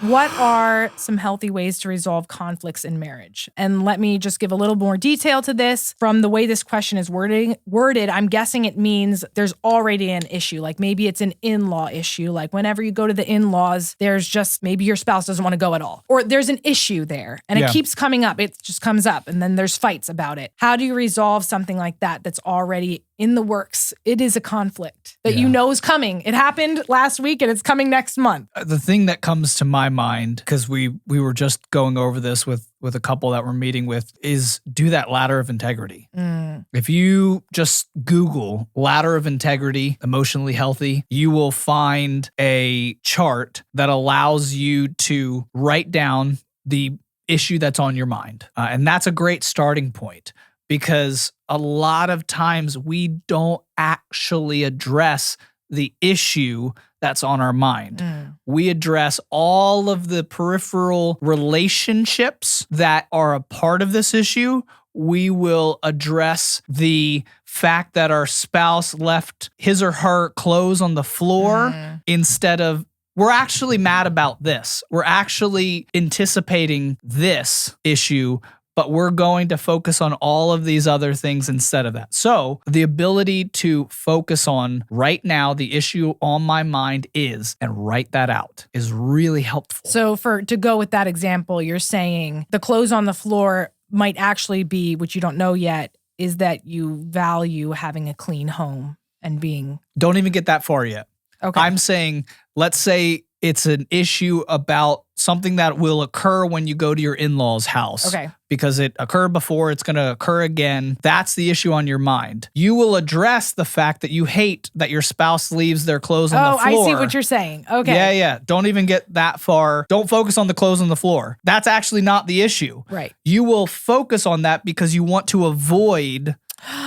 What are some healthy ways to resolve conflicts in marriage? And let me just give a little more detail to this. From the way this question is worded, I'm guessing it means there's already an issue. Like maybe it's an in-law issue. Like whenever you go to the in-laws, there's just maybe your spouse doesn't want to go at all. Or there's an issue there and it keeps coming up. It just comes up and then there's fights about it. How do you resolve something like that that's already in the works? It is a conflict that you know is coming. It happened last week and it's coming next month. The thing that comes to my mind, because we were just going over this with a couple that we're meeting with, is do that ladder of integrity. If you just Google ladder of integrity, emotionally healthy, you will find a chart that allows you to write down the issue that's on your mind. And that's a great starting point. Because a lot of times we don't actually address the issue that's on our mind. We address all of the peripheral relationships that are a part of this issue. We will address the fact that our spouse left his or her clothes on the floor instead of, we're actually mad about this. We're actually anticipating this issue, but we're going to focus on all of these other things instead of that. So the ability to focus on right now, the issue on my mind is, and write that out is really helpful. So to go with that example, you're saying the clothes on the floor might actually be, which you don't know yet, is that you value having a clean home and being... Don't even get that far yet. Okay. I'm saying, let's say it's an issue about something that will occur when you go to your in-laws' house. Okay. Because it occurred before, it's going to occur again. That's the issue on your mind. You will address the fact that you hate that your spouse leaves their clothes on the floor. I see what you're saying. Okay. Yeah. Don't even get that far. Don't focus on the clothes on the floor. That's actually not the issue. Right. You will focus on that because you want to avoid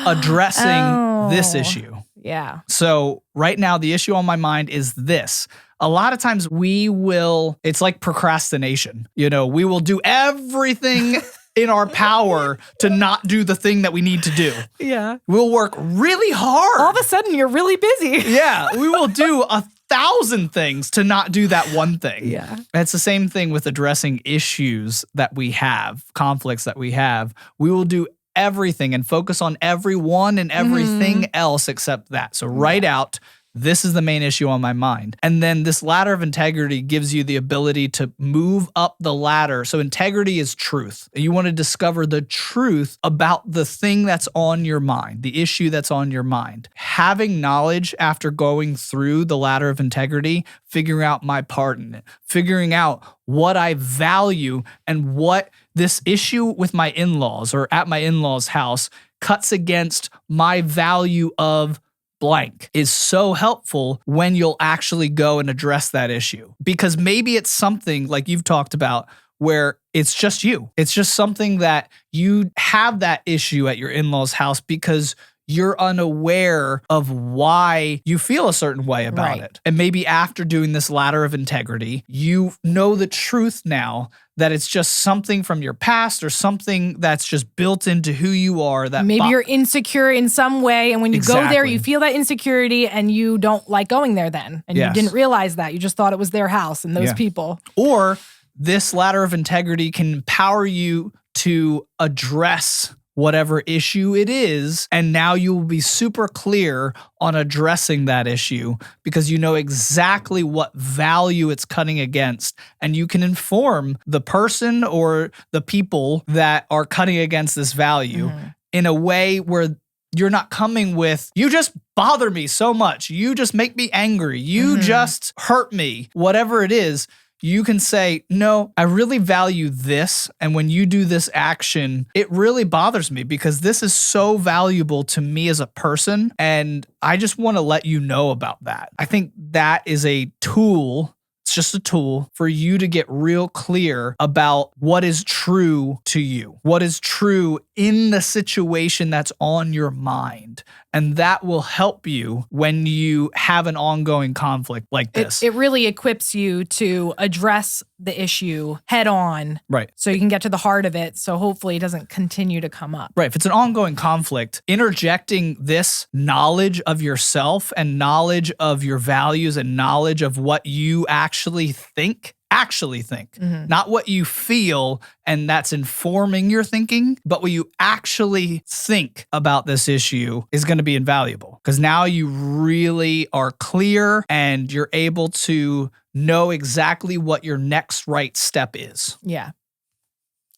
addressing this issue. Yeah. So right now, the issue on my mind is this. A lot of times it's like procrastination. We will do everything in our power to not do the thing that we need to do. Yeah. We'll work really hard. All of a sudden, you're really busy. Yeah. We will do 1,000 things to not do that one thing. Yeah. And it's the same thing with addressing issues that we have, conflicts that we have. We will do everything and focus on everyone and everything else except that. So write out, this is the main issue on my mind. And then this ladder of integrity gives you the ability to move up the ladder. So integrity is truth. You want to discover the truth about the thing that's on your mind, the issue that's on your mind. Having knowledge after going through the ladder of integrity, figuring out my part in it, figuring out what I value and what this issue with my in-laws or at my in-laws' house cuts against my value of blank is so helpful when you'll actually go and address that issue. Because maybe it's something like you've talked about where it's just you. It's just something that you have that issue at your in-laws' house because you're unaware of why you feel a certain way about it. And maybe after doing this ladder of integrity, you know the truth now that it's just something from your past or something that's just built into who you are. That maybe you're insecure in some way. And when you go there, you feel that insecurity and you don't like going there then. And you didn't realize that. You just thought it was their house and those people. Or this ladder of integrity can empower you to address whatever issue it is, and now you will be super clear on addressing that issue because you know exactly what value it's cutting against, and you can inform the person or the people that are cutting against this value in a way where you're not coming with, you just bother me so much, you just make me angry, you just hurt me, whatever it is. You can say, no, I really value this. And when you do this action, it really bothers me because this is so valuable to me as a person. And I just want to let you know about that. I think that is a tool. It's just a tool for you to get real clear about what is true to you, what is true in the situation that's on your mind. And that will help you when you have an ongoing conflict like this. It really equips you to address the issue head on. Right. So you can get to the heart of it. So hopefully it doesn't continue to come up. Right. If it's an ongoing conflict, interjecting this knowledge of yourself and knowledge of your values and knowledge of what you actually think actually think, Mhm. not what you feel and that's informing your thinking, but what you actually think about this issue is going to be invaluable because now you really are clear and you're able to know exactly what your next right step is. Yeah.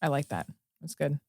I like that. That's good.